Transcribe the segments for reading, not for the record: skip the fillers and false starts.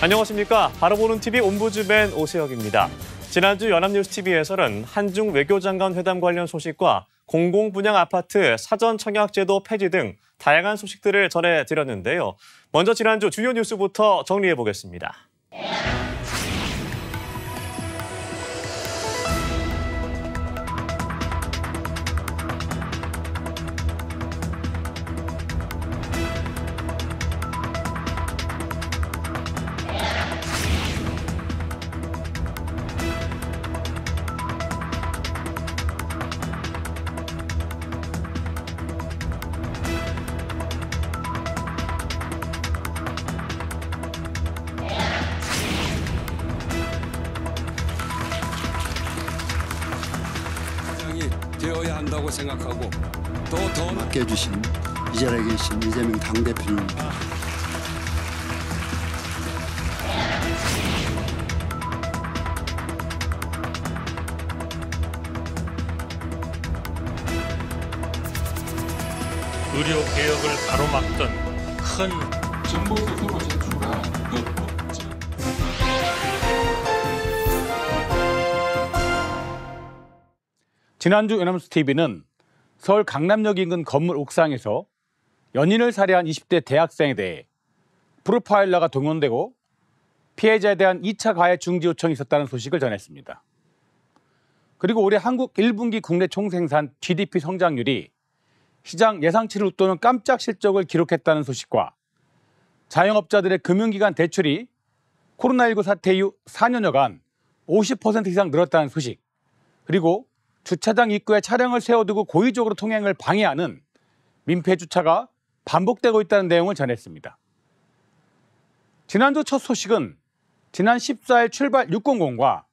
안녕하십니까. 바로보는 TV 옴부즈맨 오세혁입니다. 지난주 연합뉴스TV에서는 한중 외교장관 회담 관련 소식과 공공분양 아파트 사전 청약제도 폐지 등 다양한 소식들을 전해드렸는데요. 먼저 지난주 주요 뉴스부터 정리해보겠습니다. 되어야 한다고 생각하고 또 더 맡겨주신 이 자리에 계신 이재명 당대표님입니다. 의료 개혁을 가로막던 큰 정보에서 새로 제출한 지난주 연합뉴스TV는 서울 강남역 인근 건물 옥상에서 연인을 살해한 20대 대학생에 대해 프로파일러가 동원되고 피해자에 대한 2차 가해 중지 요청이 있었다는 소식을 전했습니다. 그리고 올해 한국 1분기 국내 총생산 GDP 성장률이 시장 예상치를 웃도는 깜짝 실적을 기록했다는 소식과 자영업자들의 금융기관 대출이 코로나19 사태 이후 4년여간 50% 이상 늘었다는 소식, 그리고 주차장 입구에 차량을 세워두고 고의적으로 통행을 방해하는 민폐 주차가 반복되고 있다는 내용을 전했습니다. 지난주 첫 소식은 지난 14일 출발 600과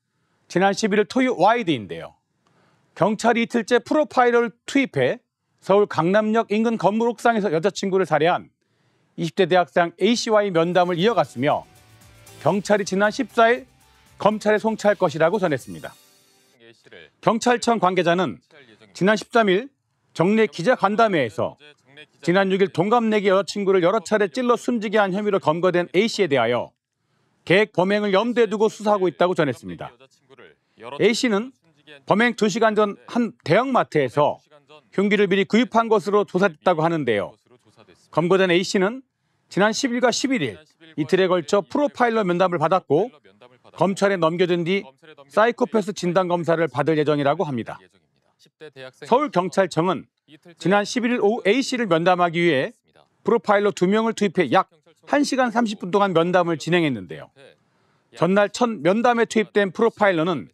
지난 11일 토요 와이드인데요. 경찰이 이틀째 프로파일러를 투입해 서울 강남역 인근 건물 옥상에서 여자친구를 살해한 20대 대학생 A씨와의 면담을 이어갔으며 경찰이 지난 14일 검찰에 송치할 것이라고 전했습니다. 경찰청 관계자는 지난 13일 정례 기자간담회에서 지난 6일 동갑내기 여자친구를 여러 차례 찔러 숨지게 한 혐의로 검거된 A씨에 대하여 계획 범행을 염두에 두고 수사하고 있다고 전했습니다. A씨는 범행 2시간 전 한 대형마트에서 흉기를 미리 구입한 것으로 조사됐다고 하는데요. 검거된 A씨는 지난 10일과 11일 이틀에 걸쳐 프로파일러 면담을 받았고 검찰에 넘겨진 뒤 사이코패스 진단검사를 받을 예정이라고 합니다. 서울경찰청은 지난 11일 오후 A씨를 면담하기 위해 프로파일러 2명을 투입해 약 1시간 30분 동안 면담을 진행했는데요. 전날 첫 면담에 투입된 프로파일러는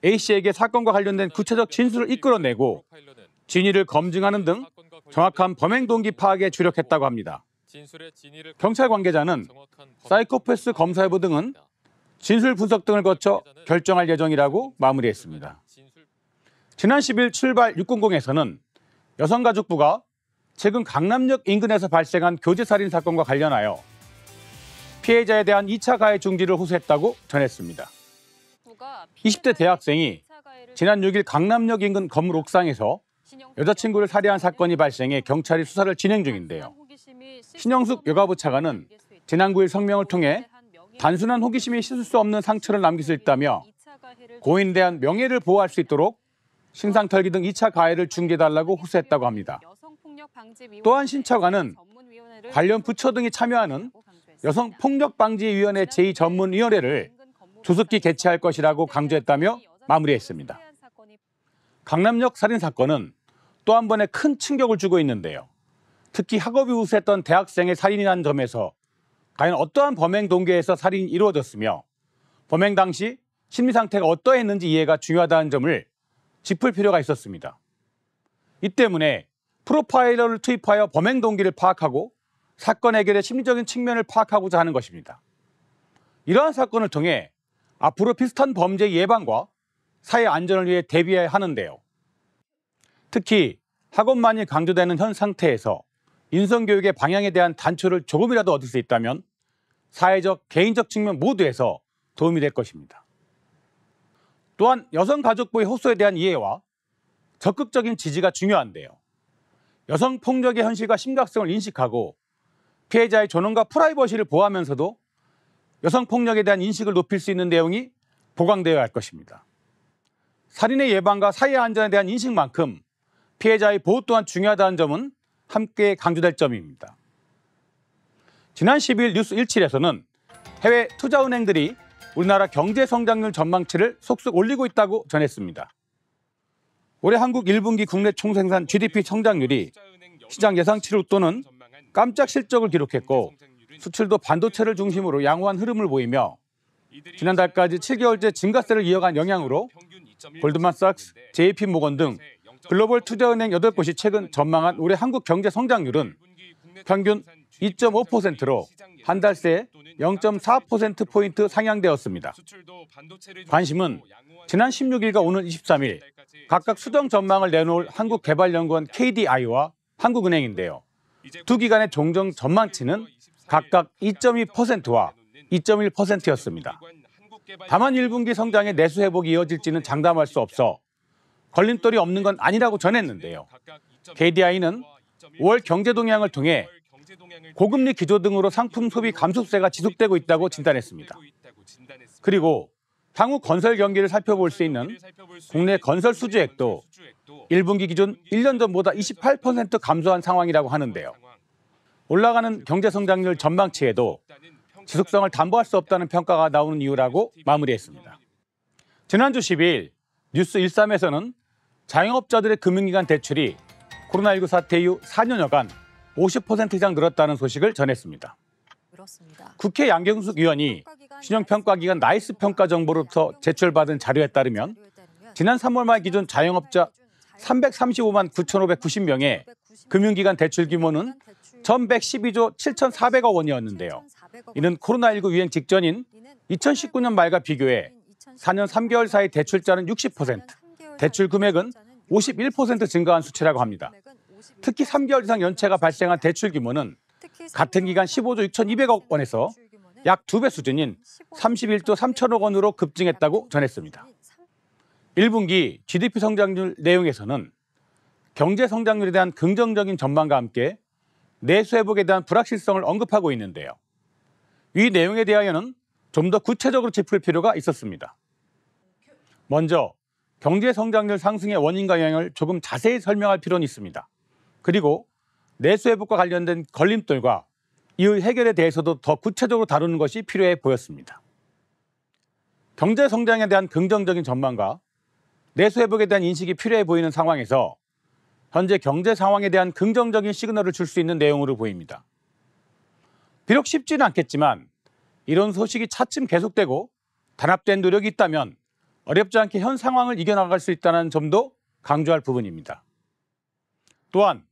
A씨에게 사건과 관련된 구체적 진술을 이끌어내고 진위를 검증하는 등 정확한 범행 동기 파악에 주력했다고 합니다. 경찰 관계자는 사이코패스 검사 여부 등은 진술 분석 등을 거쳐 결정할 예정이라고 마무리했습니다. 지난 10일 출발 600에서는 여성가족부가 최근 강남역 인근에서 발생한 교제살인 사건과 관련하여 피해자에 대한 2차 가해 중지를 호소했다고 전했습니다. 20대 대학생이 지난 6일 강남역 인근 건물 옥상에서 여자친구를 살해한 사건이 발생해 경찰이 수사를 진행 중인데요. 신영숙 여가부 차관은 지난 9일 성명을 통해 단순한 호기심이 씻을 수 없는 상처를 남길 수 있다며 고인에 대한 명예를 보호할 수 있도록 신상털기 등 2차 가해를 중지해달라고 호소했다고 합니다. 또한 신 차관은 관련 부처 등이 참여하는 여성폭력방지위원회 제2전문위원회를 조속히 개최할 것이라고 강조했다며 마무리했습니다. 강남역 살인 사건은 또 한 번의 큰 충격을 주고 있는데요. 특히 학업이 우수했던 대학생의 살인이라는 점에서 과연 어떠한 범행 동기에서 살인이 이루어졌으며 범행 당시 심리 상태가 어떠했는지 이해가 중요하다는 점을 짚을 필요가 있었습니다. 이 때문에 프로파일러를 투입하여 범행 동기를 파악하고 사건 해결의 심리적인 측면을 파악하고자 하는 것입니다. 이러한 사건을 통해 앞으로 비슷한 범죄 예방과 사회 안전을 위해 대비해야 하는데요. 특히 학업만이 강조되는 현 상태에서 인성교육의 방향에 대한 단초를 조금이라도 얻을 수 있다면 사회적, 개인적 측면 모두에서 도움이 될 것입니다. 또한 여성가족부의 호소에 대한 이해와 적극적인 지지가 중요한데요. 여성폭력의 현실과 심각성을 인식하고 피해자의 존엄과 프라이버시를 보호하면서도 여성폭력에 대한 인식을 높일 수 있는 내용이 보강되어야 할 것입니다. 살인의 예방과 사회 안전에 대한 인식만큼 피해자의 보호 또한 중요하다는 점은 함께 강조될 점입니다. 지난 12일 뉴스 17에서는 해외 투자은행들이 우리나라 경제 성장률 전망치를 속속 올리고 있다고 전했습니다. 올해 한국 1분기 국내 총생산 GDP 성장률이 시장 예상치를 웃도는 깜짝 실적을 기록했고 수출도 반도체를 중심으로 양호한 흐름을 보이며 지난달까지 7개월째 증가세를 이어간 영향으로 골드만삭스, JP모건 등 글로벌 투자은행 8곳이 최근 전망한 올해 한국 경제 성장률은 평균 2.5%로 한 달 새 0.4%포인트 상향되었습니다. 관심은 지난 16일과 오늘 23일 각각 수정 전망을 내놓을 한국개발연구원 KDI와 한국은행인데요. 두 기관의 종정 전망치는 각각 2.2%와 2.1%였습니다. 다만 1분기 성장의 내수 회복이 이어질지는 장담할 수 없어 걸림돌이 없는 건 아니라고 전했는데요. KDI는 5월 경제 동향을 통해 고금리 기조 등으로 상품 소비 감소세가 지속되고 있다고 진단했습니다. 그리고 향후 건설 경기를 살펴볼 수 있는 국내 건설 수주액도 1분기 기준 1년 전보다 28% 감소한 상황이라고 하는데요. 올라가는 경제 성장률 전망치에도 지속성을 담보할 수 없다는 평가가 나오는 이유라고 마무리했습니다. 지난주 12일 뉴스 13에서는 자영업자들의 금융기관 대출이 코로나19 사태 이후 4년여간 50% 이상 늘었다는 소식을 전했습니다. 그렇습니다. 국회 양경숙 의원이 신용평가기관 나이스 평가 정보로부터 제출받은 자료에 따르면 지난 3월 말 기준 자영업자 335만 9,590명의 금융기관 대출 규모는 1,112조 7,400억 원이었는데요. 이는 코로나19 유행 직전인 2019년 말과 비교해 4년 3개월 사이 대출자는 60%, 대출 금액은 51% 증가한 수치라고 합니다. 특히 3개월 이상 연체가 발생한 대출 규모는 같은 기간 15조 6,200억 원에서 약 2배 수준인 31조 3천억 원으로 급증했다고 전했습니다. 1분기 GDP 성장률 내용에서는 경제 성장률에 대한 긍정적인 전망과 함께 내수 회복에 대한 불확실성을 언급하고 있는데요. 이 내용에 대하여는 좀 더 구체적으로 짚을 필요가 있었습니다. 먼저 경제 성장률 상승의 원인과 영향을 조금 자세히 설명할 필요는 있습니다. 그리고 내수 회복과 관련된 걸림돌과 이의 해결에 대해서도 더 구체적으로 다루는 것이 필요해 보였습니다. 경제 성장에 대한 긍정적인 전망과 내수 회복에 대한 인식이 필요해 보이는 상황에서 현재 경제 상황에 대한 긍정적인 시그널을 줄 수 있는 내용으로 보입니다. 비록 쉽지는 않겠지만 이런 소식이 차츰 계속되고 단합된 노력이 있다면 어렵지 않게 현 상황을 이겨나갈 수 있다는 점도 강조할 부분입니다. 또한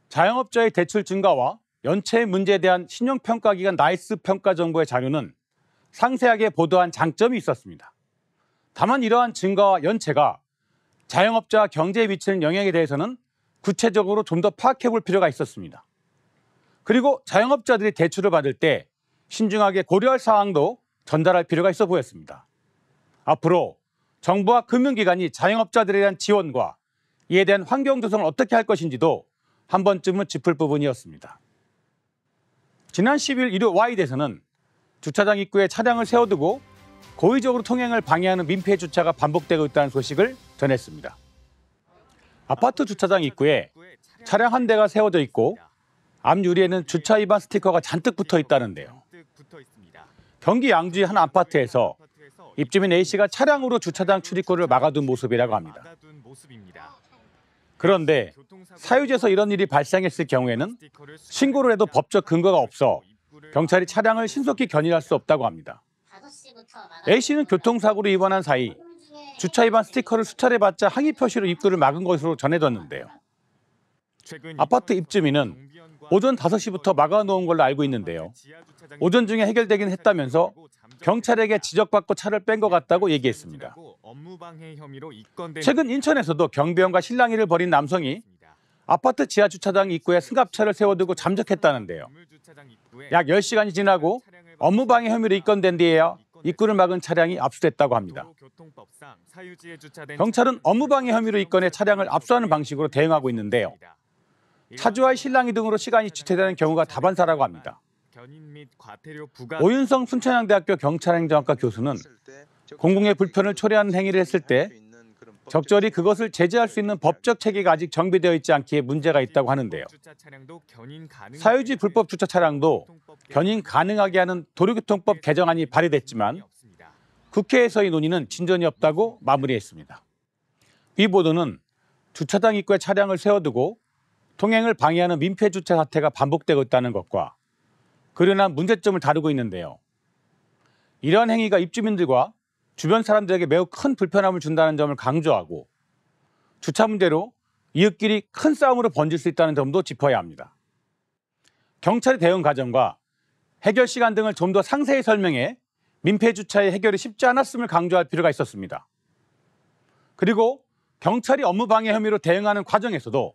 자영업자의 대출 증가와 연체의 문제에 대한 신용평가기관 나이스 평가 정보의 자료는 상세하게 보도한 장점이 있었습니다. 다만 이러한 증가와 연체가 자영업자 경제에 미치는 영향에 대해서는 구체적으로 좀 더 파악해 볼 필요가 있었습니다. 그리고 자영업자들이 대출을 받을 때 신중하게 고려할 사항도 전달할 필요가 있어 보였습니다. 앞으로 정부와 금융기관이 자영업자들에 대한 지원과 이에 대한 환경 조성을 어떻게 할 것인지도 한 번쯤은 짚을 부분이었습니다. 지난 10일 일요 Y대에서는 주차장 입구에 차량을 세워두고 고의적으로 통행을 방해하는 민폐 주차가 반복되고 있다는 소식을 전했습니다. 아파트 주차장 입구에 차량 한 대가 세워져 있고 앞 유리에는 주차 위반 스티커가 잔뜩 붙어 있다는데요. 경기 양주의 한 아파트에서 입주민 A씨가 차량으로 주차장 출입구를 막아둔 모습이라고 합니다. 그런데 사유지에서 이런 일이 발생했을 경우에는 신고를 해도 법적 근거가 없어 경찰이 차량을 신속히 견인할 수 없다고 합니다. A씨는 교통사고로 입원한 사이 주차 위반 스티커를 수차례 받자 항의 표시로 입구를 막은 것으로 전해졌는데요. 아파트 입주민은 오전 5시부터 막아놓은 걸로 알고 있는데요. 오전 중에 해결되긴 했다면서 경찰에게 지적받고 차를 뺀 것 같다고 얘기했습니다. 최근 인천에서도 경비원과 실랑이를 벌인 남성이 아파트 지하 주차장 입구에 승합차를 세워두고 잠적했다는데요. 약 10시간이 지나고 업무방해 혐의로 입건된 뒤에야 입구를 막은 차량이 압수됐다고 합니다. 경찰은 업무방해 혐의로 입건해 차량을 압수하는 방식으로 대응하고 있는데요. 차주와의 실랑이 등으로 시간이 지체되는 경우가 다반사라고 합니다. 오윤성 순천향대학교 경찰행정학과 교수는 공공의 불편을 초래하는 행위를 했을 때 적절히 그것을 제재할 수 있는 법적 체계가 아직 정비되어 있지 않기에 문제가 있다고 하는데요. 사유지 불법 주차 차량도 견인 가능하게 하는 도로교통법 개정안이 발의됐지만 국회에서의 논의는 진전이 없다고 마무리했습니다. 이 보도는 주차장 입구에 차량을 세워두고 통행을 방해하는 민폐 주차 사태가 반복되고 있다는 것과 그러한 문제점을 다루고 있는데요. 이러한 행위가 입주민들과 주변 사람들에게 매우 큰 불편함을 준다는 점을 강조하고 주차 문제로 이웃끼리 큰 싸움으로 번질 수 있다는 점도 짚어야 합니다. 경찰의 대응 과정과 해결 시간 등을 좀 더 상세히 설명해 민폐 주차의 해결이 쉽지 않았음을 강조할 필요가 있었습니다. 그리고 경찰이 업무 방해 혐의로 대응하는 과정에서도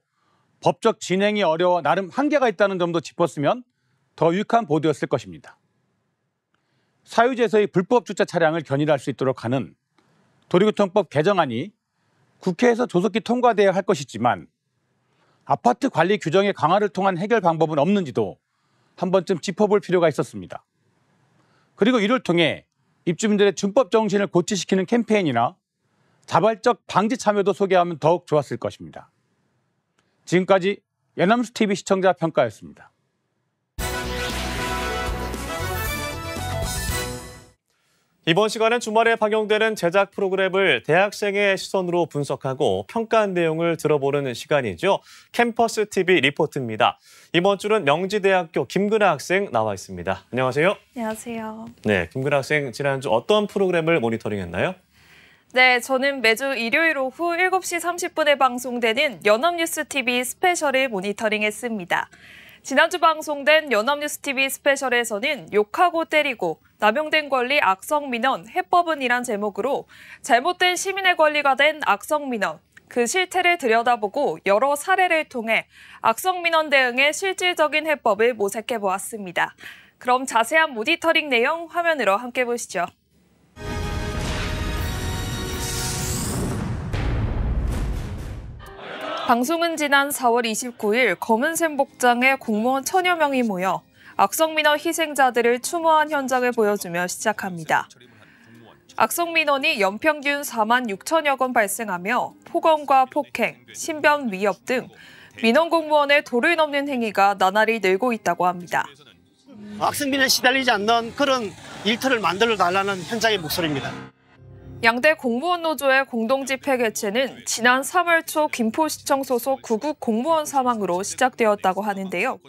법적 진행이 어려워 나름 한계가 있다는 점도 짚었으면 더 유익한 보도였을 것입니다. 사유지에서의 불법 주차 차량을 견인할 수 있도록 하는 도로교통법 개정안이 국회에서 조속히 통과돼야 할 것이지만 아파트 관리 규정의 강화를 통한 해결 방법은 없는지도 한 번쯤 짚어볼 필요가 있었습니다. 그리고 이를 통해 입주민들의 준법 정신을 고취시키는 캠페인이나 자발적 방지 참여도 소개하면 더욱 좋았을 것입니다. 지금까지 연합뉴스 TV 시청자 평가였습니다. 이번 시간은 주말에 방영되는 제작 프로그램을 대학생의 시선으로 분석하고 평가한 내용을 들어보는 시간이죠. 캠퍼스 TV 리포트입니다. 이번 주는 명지대학교 김근아 학생 나와 있습니다. 안녕하세요. 안녕하세요. 네, 김근아 학생 지난주 어떤 프로그램을 모니터링했나요? 네, 저는 매주 일요일 오후 7시 30분에 방송되는 연합뉴스 TV 스페셜을 모니터링했습니다. 지난주 방송된 연합뉴스TV 스페셜에서는 욕하고 때리고 남용된 권리 악성민원 해법은이란 제목으로 잘못된 시민의 권리가 된 악성민원, 그 실태를 들여다보고 여러 사례를 통해 악성민원 대응의 실질적인 해법을 모색해보았습니다. 그럼 자세한 모니터링 내용 화면으로 함께 보시죠. 방송은 지난 4월 29일 검은색 복장의 공무원 1000여 명이 모여 악성민원 희생자들을 추모한 현장을 보여주며 시작합니다. 악성민원이 연평균 4만 6천여 건 발생하며 폭언과 폭행, 신변 위협 등 민원 공무원의 도를 넘는 행위가 나날이 늘고 있다고 합니다. 악성민원에 시달리지 않는 그런 일터를 만들어달라는 현장의 목소리입니다. 양대 공무원 노조의 공동집회 개최는 지난 3월 초 김포시청 소속 구급 공무원 사망으로 시작되었다고 하는데요.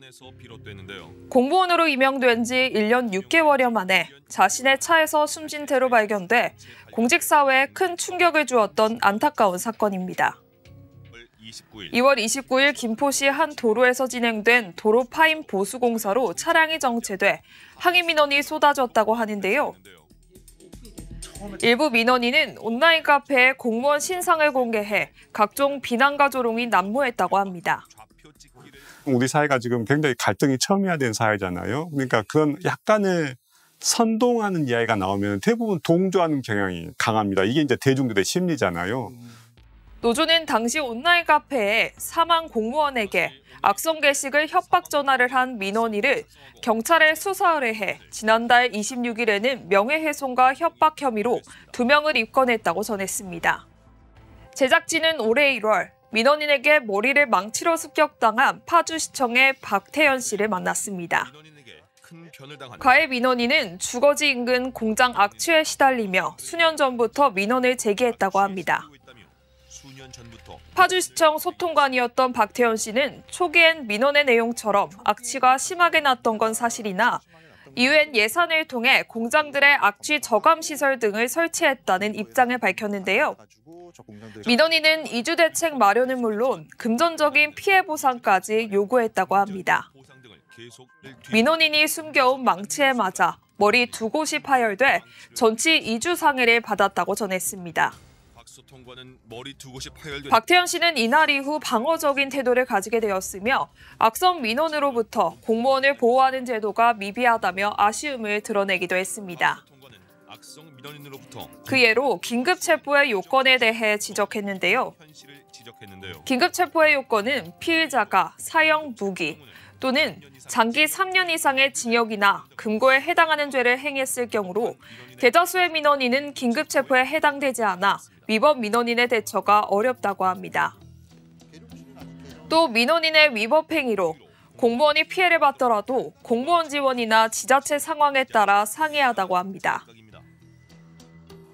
공무원으로 임명된 지 1년 6개월여 만에 자신의 차에서 숨진 채로 발견돼 공직사회에 큰 충격을 주었던 안타까운 사건입니다. 2월 29일 김포시 한 도로에서 진행된 도로 파임 보수 공사로 차량이 정체돼 항의 민원이 쏟아졌다고 하는데요. 일부 민원인은 온라인 카페에 공무원 신상을 공개해 각종 비난과 조롱이 난무했다고 합니다. 우리 사회가 지금 굉장히 갈등이 첨예화된 사회잖아요. 그러니까 그런 약간의 선동하는 이야기가 나오면 대부분 동조하는 경향이 강합니다. 이게 이제 대중들의 심리잖아요. 노조는 당시 온라인 카페에 사망 공무원에게 악성 게시글 협박 전화를 한 민원인을 경찰에 수사 의뢰해 지난달 26일에는 명예훼손과 협박 혐의로 2명을 입건했다고 전했습니다. 제작진은 올해 1월 민원인에게 머리를 망치로 습격당한 파주시청의 박태현 씨를 만났습니다. 가해 민원인은 주거지 인근 공장 악취에 시달리며 수년 전부터 민원을 제기했다고 합니다. 파주시청 소통관이었던 박태현 씨는 초기엔 민원의 내용처럼 악취가 심하게 났던 건 사실이나 이후엔 예산을 통해 공장들의 악취 저감 시설 등을 설치했다는 입장을 밝혔는데요. 민원인은 이주 대책 마련은 물론 금전적인 피해 보상까지 요구했다고 합니다. 민원인이 숨겨온 망치에 맞아 머리 2곳이 파열돼 전치 2주 상해를 받았다고 전했습니다. 박태현 씨는 이날 이후 방어적인 태도를 가지게 되었으며 악성 민원으로부터 공무원을 보호하는 제도가 미비하다며 아쉬움을 드러내기도 했습니다. 그 예로 긴급 체포의 요건에 대해 지적했는데요. 긴급 체포의 요건은 피의자가 사형 무기, 또는 장기 3년 이상의 징역이나 금고에 해당하는 죄를 행했을 경우로 대다수의 민원인은 긴급 체포에 해당되지 않아 위법 민원인의 대처가 어렵다고 합니다. 또 민원인의 위법 행위로 공무원이 피해를 받더라도 공무원 지원이나 지자체 상황에 따라 상이하다고 합니다.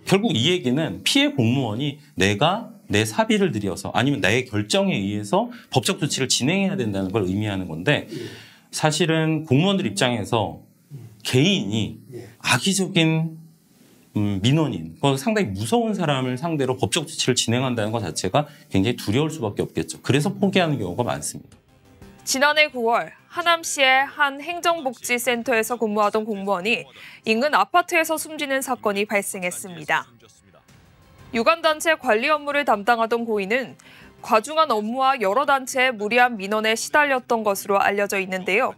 결국 이 얘기는 피해 공무원이 내가 내 사비를 들여서 아니면 나의 결정에 의해서 법적 조치를 진행해야 된다는 걸 의미하는 건데 사실은 공무원들 입장에서 개인이 악의적인 민원인, 상당히 무서운 사람을 상대로 법적 조치를 진행한다는 것 자체가 굉장히 두려울 수밖에 없겠죠. 그래서 포기하는 경우가 많습니다. 지난해 9월 하남시의 한 행정복지센터에서 근무하던 공무원이 인근 아파트에서 숨지는 사건이 발생했습니다. 유관단체 관리 업무를 담당하던 고인은 과중한 업무와 여러 단체의 무리한 민원에 시달렸던 것으로 알려져 있는데요.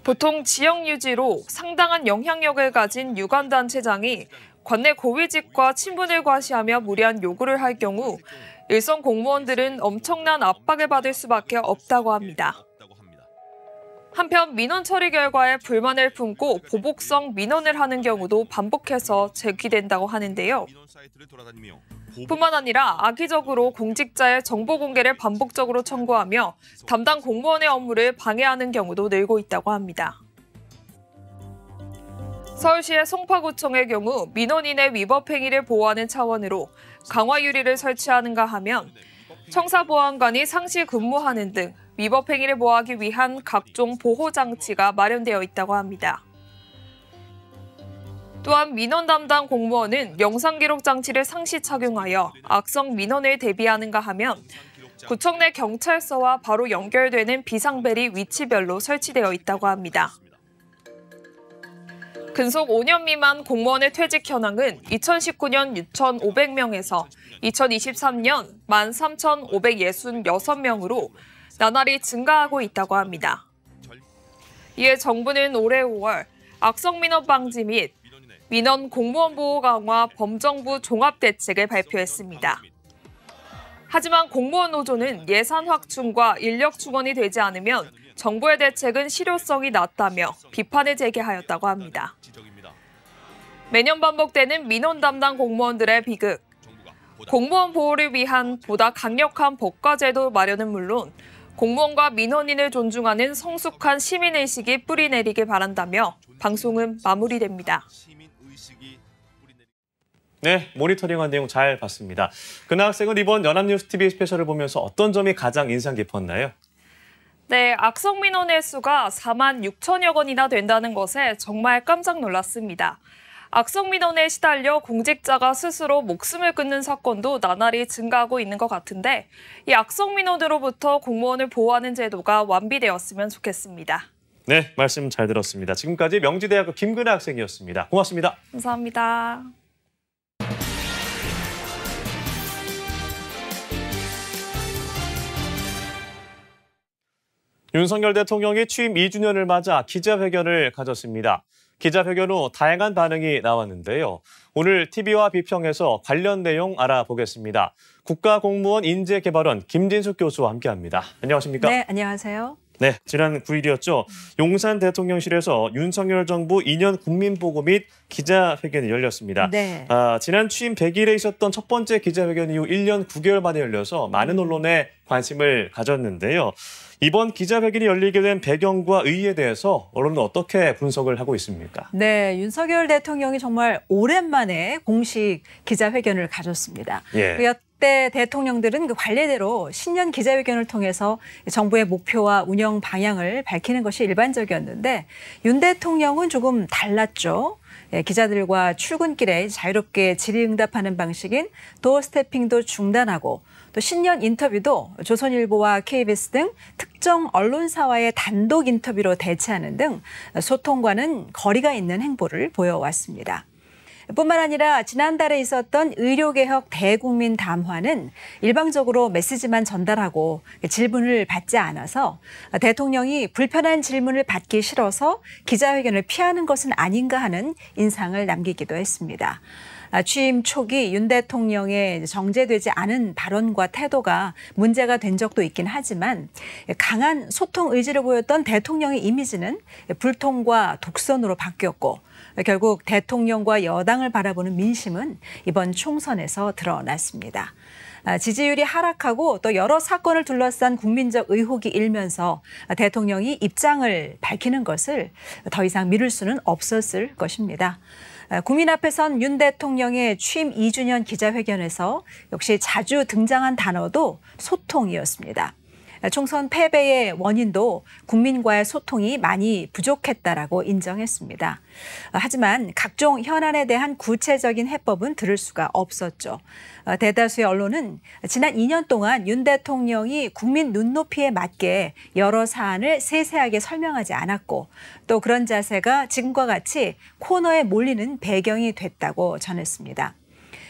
보통 지역 유지로 상당한 영향력을 가진 유관단체장이 관내 고위직과 친분을 과시하며 무리한 요구를 할 경우 일선 공무원들은 엄청난 압박을 받을 수밖에 없다고 합니다. 한편 민원 처리 결과에 불만을 품고 보복성 민원을 하는 경우도 반복해서 제기된다고 하는데요. 뿐만 아니라 악의적으로 공직자의 정보 공개를 반복적으로 청구하며 담당 공무원의 업무를 방해하는 경우도 늘고 있다고 합니다. 서울시의 송파구청의 경우 민원인의 위법 행위를 보호하는 차원으로 강화 유리를 설치하는가 하면 청사보안관이 상시 근무하는 등 위법 행위를 보호하기 위한 각종 보호 장치가 마련되어 있다고 합니다. 또한 민원 담당 공무원은 영상 기록 장치를 상시 착용하여 악성 민원을 대비하는가 하면 구청 내 경찰서와 바로 연결되는 비상벨이 위치별로 설치되어 있다고 합니다. 근속 5년 미만 공무원의 퇴직 현황은 2019년 6,500명에서 2023년 13,566명으로 나날이 증가하고 있다고 합니다. 이에 정부는 올해 5월 악성 민원 방지 및 민원 공무원 보호 강화 범정부 종합대책을 발표했습니다. 하지만 공무원 노조는 예산 확충과 인력 충원이 되지 않으면 정부의 대책은 실효성이 낮다며 비판을 제기하였다고 합니다. 매년 반복되는 민원 담당 공무원들의 비극, 공무원 보호를 위한 보다 강력한 법과 제도 마련은 물론 공무원과 민원인을 존중하는 성숙한 시민의식이 뿌리내리길 바란다며 방송은 마무리됩니다. 네, 모니터링한 내용 잘 봤습니다. 근하 학생은 이번 연합뉴스TV 스페셜을 보면서 어떤 점이 가장 인상 깊었나요? 네, 악성 민원의 수가 4만 6천여 건이나 된다는 것에 정말 깜짝 놀랐습니다. 악성 민원에 시달려 공직자가 스스로 목숨을 끊는 사건도 나날이 증가하고 있는 것 같은데 이 악성 민원으로부터 공무원을 보호하는 제도가 완비되었으면 좋겠습니다. 네, 말씀 잘 들었습니다. 지금까지 명지대학교 김근하 학생이었습니다. 고맙습니다. 감사합니다. 윤석열 대통령이 취임 2주년을 맞아 기자회견을 가졌습니다. 기자회견 후 다양한 반응이 나왔는데요. 오늘 TV와 비평에서 관련 내용 알아보겠습니다. 국가공무원 인재개발원 김진숙 교수와 함께합니다. 안녕하십니까? 네, 안녕하세요. 네, 지난 9일이었죠. 용산 대통령실에서 윤석열 정부 2년 국민보고 및 기자회견이 열렸습니다. 네. 지난 취임 100일에 있었던 첫 번째 기자회견 이후 1년 9개월 만에 열려서 많은 언론에 관심을 가졌는데요. 이번 기자회견이 열리게 된 배경과 의의에 대해서 언론은 어떻게 분석을 하고 있습니까? 네, 윤석열 대통령이 정말 오랜만에 공식 기자회견을 가졌습니다. 예. 여태 대통령들은 그 관례대로 신년 기자회견을 통해서 정부의 목표와 운영 방향을 밝히는 것이 일반적이었는데 윤 대통령은 조금 달랐죠. 기자들과 출근길에 자유롭게 질의응답하는 방식인 도어 스태핑도 중단하고 또 신년 인터뷰도 조선일보와 KBS 등 특정 언론사와의 단독 인터뷰로 대체하는 등 소통과는 거리가 있는 행보를 보여왔습니다. 뿐만 아니라 지난달에 있었던 의료개혁 대국민 담화는 일방적으로 메시지만 전달하고 질문을 받지 않아서 대통령이 불편한 질문을 받기 싫어서 기자회견을 피하는 것은 아닌가 하는 인상을 남기기도 했습니다. 취임 초기 윤 대통령의 정제되지 않은 발언과 태도가 문제가 된 적도 있긴 하지만 강한 소통 의지를 보였던 대통령의 이미지는 불통과 독선으로 바뀌었고 결국 대통령과 여당을 바라보는 민심은 이번 총선에서 드러났습니다. 지지율이 하락하고 또 여러 사건을 둘러싼 국민적 의혹이 일면서 대통령이 입장을 밝히는 것을 더 이상 미룰 수는 없었을 것입니다. 국민 앞에 선 윤 대통령의 취임 2주년 기자회견에서 역시 자주 등장한 단어도 소통이었습니다. 총선 패배의 원인도 국민과의 소통이 많이 부족했다라고 인정했습니다. 하지만 각종 현안에 대한 구체적인 해법은 들을 수가 없었죠. 대다수의 언론은 지난 2년 동안 윤 대통령이 국민 눈높이에 맞게 여러 사안을 세세하게 설명하지 않았고 또 그런 자세가 지금과 같이 코너에 몰리는 배경이 됐다고 전했습니다.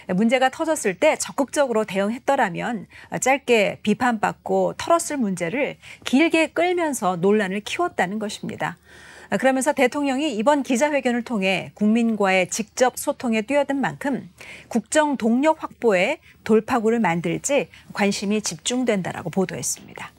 문제가 터졌을 때 적극적으로 대응했더라면 짧게 비판받고 털었을 문제를 길게 끌면서 논란을 키웠다는 것입니다. 그러면서 대통령이 이번 기자회견을 통해 국민과의 직접 소통에 뛰어든 만큼 국정 동력 확보에 돌파구를 만들지 관심이 집중된다라고 보도했습니다.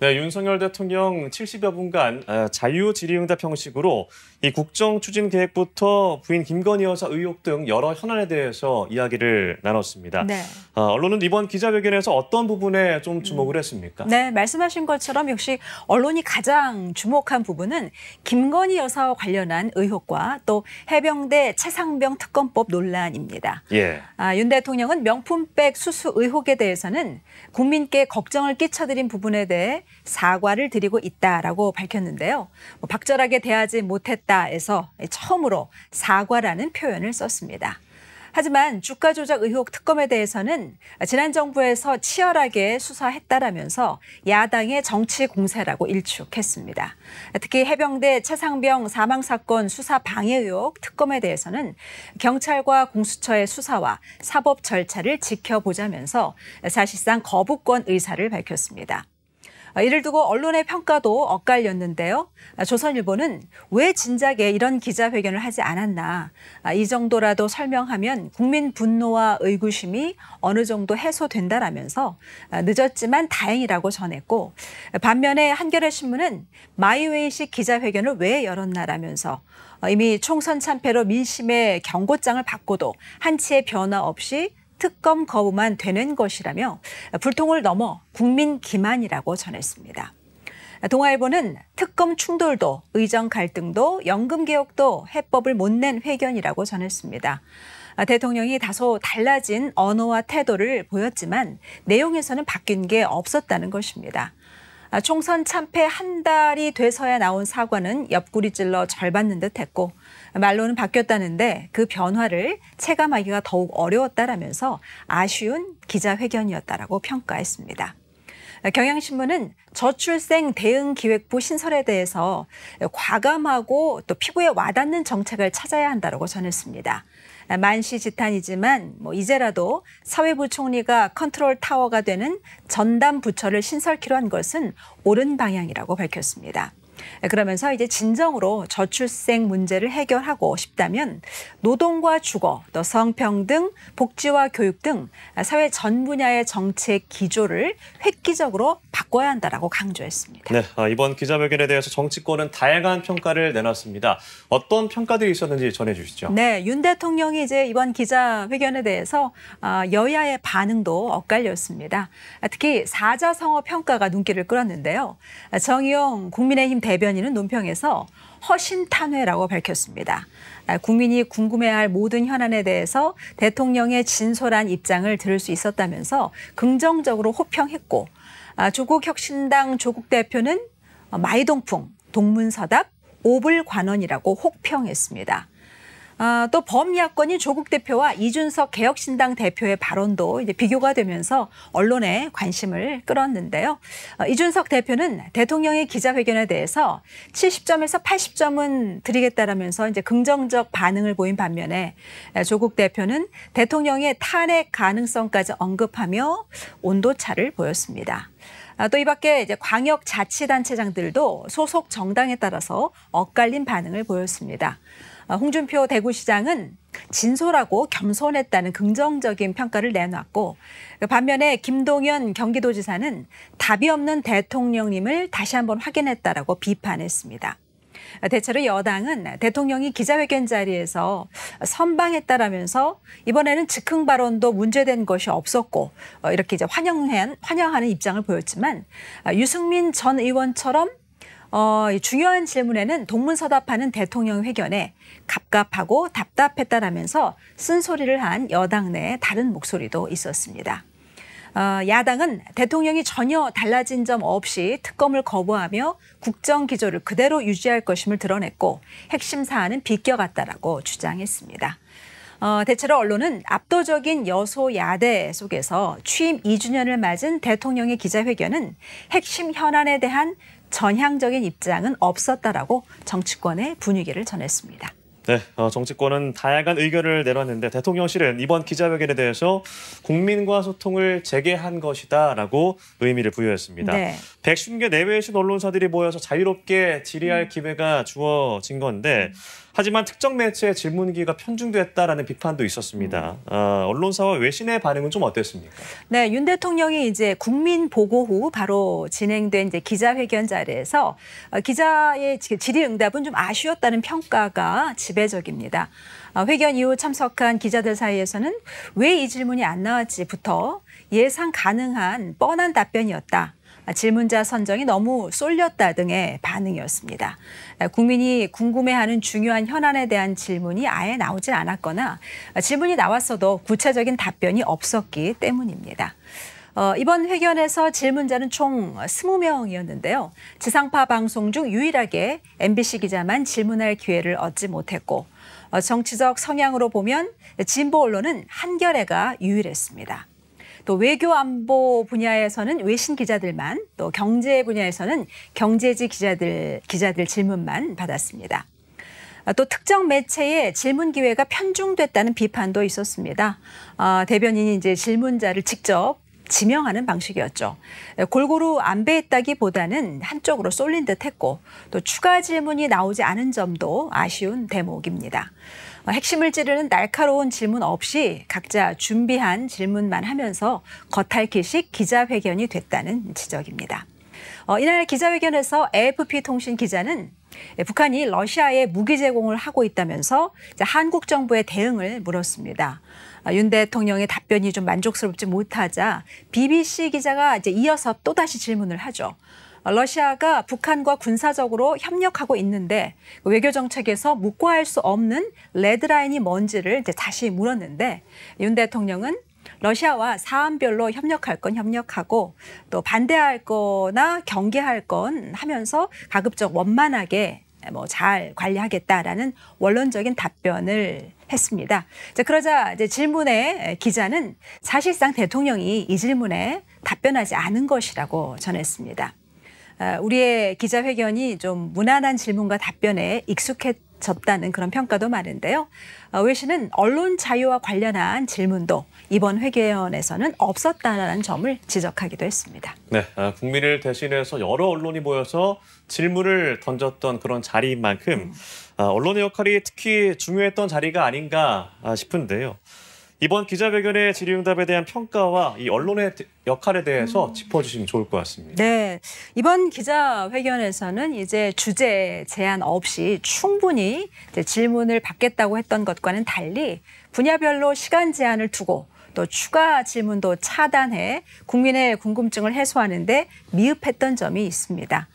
네, 윤석열 대통령 70여 분간 자유질의응답 형식으로 이 국정 추진 계획부터 부인 김건희 여사 의혹 등 여러 현안에 대해서 이야기를 나눴습니다. 네. 언론은 이번 기자회견에서 어떤 부분에 좀 주목을 했습니까? 네, 말씀하신 것처럼 역시 언론이 가장 주목한 부분은 김건희 여사와 관련한 의혹과 또 해병대 최상병 특검법 논란입니다. 예. 윤 대통령은 명품백 수수 의혹에 대해서는 국민께 걱정을 끼쳐드린 부분에 대해 사과를 드리고 있다라고 밝혔는데요. 박절하게 대하지 못했다에서 처음으로 사과라는 표현을 썼습니다. 하지만 주가 조작 의혹 특검에 대해서는 지난 정부에서 치열하게 수사했다라면서 야당의 정치 공세라고 일축했습니다. 특히 해병대 최상병 사망 사건 수사 방해 의혹 특검에 대해서는 경찰과 공수처의 수사와 사법 절차를 지켜보자면서 사실상 거부권 의사를 밝혔습니다. 이를 두고 언론의 평가도 엇갈렸는데요. 조선일보는 왜 진작에 이런 기자회견을 하지 않았나. 이 정도라도 설명하면 국민 분노와 의구심이 어느 정도 해소된다라면서 늦었지만 다행이라고 전했고 반면에 한겨레신문은 마이웨이식 기자회견을 왜 열었나라면서 이미 총선 참패로 민심의 경고장을 받고도 한치의 변화 없이 특검 거부만 되는 것이라며 불통을 넘어 국민 기만이라고 전했습니다. 동아일보는 특검 충돌도 의정 갈등도 연금 개혁도 해법을 못 낸 회견이라고 전했습니다. 대통령이 다소 달라진 언어와 태도를 보였지만 내용에서는 바뀐 게 없었다는 것입니다. 총선 참패 한 달이 돼서야 나온 사과는 옆구리 찔러 절받는 듯했고 말로는 바뀌었다는데 그 변화를 체감하기가 더욱 어려웠다라면서 아쉬운 기자회견이었다라고 평가했습니다. 경향신문은 저출생 대응기획부 신설에 대해서 과감하고 또 피부에 와닿는 정책을 찾아야 한다고 전했습니다. 만시지탄이지만 이제라도 사회부 총리가 컨트롤 타워가 되는 전담 부처를 신설키로 한 것은 옳은 방향이라고 밝혔습니다. 그러면서 이제 진정으로 저출생 문제를 해결하고 싶다면 노동과 주거, 또 성평등, 복지와 교육 등 사회 전 분야의 정책 기조를 획기적으로 바꿔야 한다라고 강조했습니다. 네, 이번 기자회견에 대해서 정치권은 다양한 평가를 내놨습니다. 어떤 평가들이 있었는지 전해주시죠. 네, 윤 대통령이 이제 이번 기자회견에 대해서 여야의 반응도 엇갈렸습니다. 특히 사자성어 평가가 눈길을 끌었는데요. 정의용 국민의힘 대변인은 논평에서 허심탄회라고 밝혔습니다. 국민이 궁금해할 모든 현안에 대해서 대통령의 진솔한 입장을 들을 수 있었다면서 긍정적으로 호평했고 조국혁신당 조국 대표는 마이동풍, 동문서답, 오불관원이라고 혹평했습니다. 또 범야권인 조국 대표와 이준석 개혁신당 대표의 발언도 이제 비교가 되면서 언론의 관심을 끌었는데요. 이준석 대표는 대통령의 기자회견에 대해서 70점에서 80점은 드리겠다라면서 이제 긍정적 반응을 보인 반면에 조국 대표는 대통령의 탄핵 가능성까지 언급하며 온도차를 보였습니다. 또 이 밖에 이제 광역자치단체장들도 소속 정당에 따라서 엇갈린 반응을 보였습니다. 홍준표 대구시장은 진솔하고 겸손했다는 긍정적인 평가를 내놨고 반면에 김동연 경기도지사는 답이 없는 대통령님을 다시 한번 확인했다라고 비판했습니다. 대체로 여당은 대통령이 기자회견 자리에서 선방했다라면서 이번에는 즉흥 발언도 문제된 것이 없었고 이렇게 이제 환영하는 입장을 보였지만 유승민 전 의원처럼 중요한 질문에는 동문서답하는 대통령 회견에 갑갑하고 답답했다라면서 쓴소리를 한 여당 내 다른 목소리도 있었습니다. 야당은 대통령이 전혀 달라진 점 없이 특검을 거부하며 국정 기조를 그대로 유지할 것임을 드러냈고 핵심 사안은 비껴갔다라고 주장했습니다. 대체로 언론은 압도적인 여소야대 속에서 취임 2주년을 맞은 대통령의 기자회견은 핵심 현안에 대한 전향적인 입장은 없었다라고 정치권의 분위기를 전했습니다. 네, 정치권은 다양한 의견을 내놨는데 대통령실은 이번 기자회견에 대해서 국민과 소통을 재개한 것이다라고 의미를 부여했습니다. 네. 150개 내외신 언론사들이 모여서 자유롭게 질의할 기회가 주어진 건데 하지만 특정 매체의 질문기가 편중됐다라는 비판도 있었습니다. 언론사와 외신의 반응은 좀 어땠습니까? 네, 윤 대통령이 이제 국민 보고 후 바로 진행된 이제 기자회견 자리에서 기자의 질의응답은 좀 아쉬웠다는 평가가 지배적입니다. 회견 이후 참석한 기자들 사이에서는 왜 이 질문이 안 나왔지부터 예상 가능한 뻔한 답변이었다. 질문자 선정이 너무 쏠렸다 등의 반응이었습니다. 국민이 궁금해하는 중요한 현안에 대한 질문이 아예 나오질 않았거나 질문이 나왔어도 구체적인 답변이 없었기 때문입니다. 이번 회견에서 질문자는 총 20명이었는데요. 지상파 방송 중 유일하게 MBC 기자만 질문할 기회를 얻지 못했고 정치적 성향으로 보면 진보 언론은 한겨레가 유일했습니다. 또 외교 안보 분야에서는 외신 기자들만, 또 경제 분야에서는 경제지 기자들 질문만 받았습니다. 또 특정 매체의 질문 기회가 편중됐다는 비판도 있었습니다. 대변인이 이제 질문자를 직접 지명하는 방식이었죠. 골고루 안배했다기보다는 한쪽으로 쏠린 듯했고 또 추가 질문이 나오지 않은 점도 아쉬운 대목입니다. 핵심을 찌르는 날카로운 질문 없이 각자 준비한 질문만 하면서 겉핥기식 기자회견이 됐다는 지적입니다. 이날 기자회견에서 AFP 통신 기자는 북한이 러시아에 무기 제공을 하고 있다면서 한국 정부의 대응을 물었습니다. 윤 대통령의 답변이 좀 만족스럽지 못하자 BBC 기자가 이제 이어서 또다시 질문을 하죠. 러시아가 북한과 군사적으로 협력하고 있는데 외교 정책에서 묵과할 수 없는 레드라인이 뭔지를 이제 다시 물었는데 윤 대통령은 러시아와 사안별로 협력할 건 협력하고 또 반대할 거나 경계할 건 하면서 가급적 원만하게 잘 관리하겠다라는 원론적인 답변을 했습니다. 그러자 이제 질문에 기자는 사실상 대통령이 이 질문에 답변하지 않은 것이라고 전했습니다. 우리의 기자회견이 좀 무난한 질문과 답변에 익숙해졌다는 그런 평가도 많은데요. 외신은 언론 자유와 관련한 질문도 이번 회견에서는 없었다는 점을 지적하기도 했습니다. 네, 국민을 대신해서 여러 언론이 모여서 질문을 던졌던 그런 자리인 만큼 언론의 역할이 특히 중요했던 자리가 아닌가 싶은데요. 이번 기자회견의 질의응답에 대한 평가와 이 언론의 역할에 대해서 짚어주시면 좋을 것 같습니다. 네, 이번 기자회견에서는 이제 주제 제한 없이 충분히 이제 질문을 받겠다고 했던 것과는 달리 분야별로 시간 제한을 두고 또 추가 질문도 차단해 국민의 궁금증을 해소하는 데 미흡했던 점이 있습니다.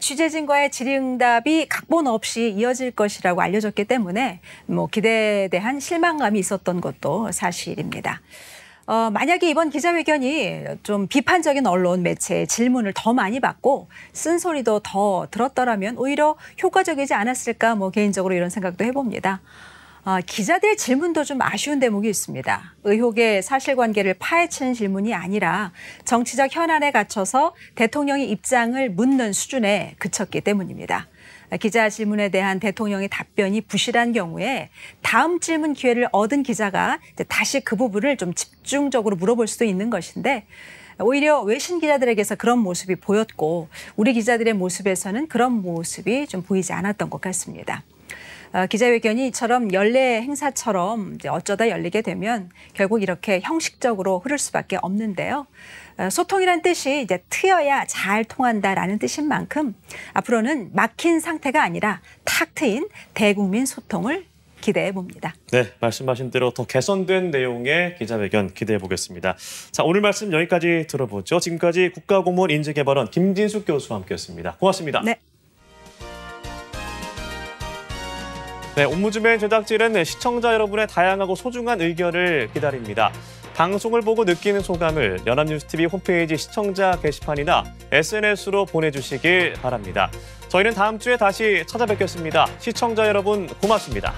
취재진과의 질의응답이 각본 없이 이어질 것이라고 알려졌기 때문에 기대에 대한 실망감이 있었던 것도 사실입니다. 만약에 이번 기자회견이 좀 비판적인 언론 매체의 질문을 더 많이 받고 쓴소리도 더 들었더라면 오히려 효과적이지 않았을까 개인적으로 이런 생각도 해봅니다. 기자들의 질문도 좀 아쉬운 대목이 있습니다. 의혹의 사실관계를 파헤치는 질문이 아니라 정치적 현안에 갇혀서 대통령의 입장을 묻는 수준에 그쳤기 때문입니다. 기자 질문에 대한 대통령의 답변이 부실한 경우에 다음 질문 기회를 얻은 기자가 다시 그 부분을 좀 집중적으로 물어볼 수도 있는 것인데 오히려 외신 기자들에게서 그런 모습이 보였고 우리 기자들의 모습에서는 그런 모습이 좀 보이지 않았던 것 같습니다. 기자회견이 이처럼 연례 행사처럼 이제 어쩌다 열리게 되면 결국 이렇게 형식적으로 흐를 수밖에 없는데요. 소통이란 뜻이 이제 트여야 잘 통한다라는 뜻인 만큼 앞으로는 막힌 상태가 아니라 탁 트인 대국민 소통을 기대해 봅니다. 네, 말씀하신 대로 더 개선된 내용의 기자회견 기대해 보겠습니다. 자, 오늘 말씀 여기까지 들어보죠. 지금까지 국가공무원 인재개발원 김진숙 교수와 함께했습니다. 고맙습니다. 네. 네, 옴부즈맨 제작진은 시청자 여러분의 다양하고 소중한 의견을 기다립니다. 방송을 보고 느끼는 소감을 연합뉴스TV 홈페이지 시청자 게시판이나 SNS로 보내주시길 바랍니다. 저희는 다음 주에 다시 찾아뵙겠습니다. 시청자 여러분 고맙습니다.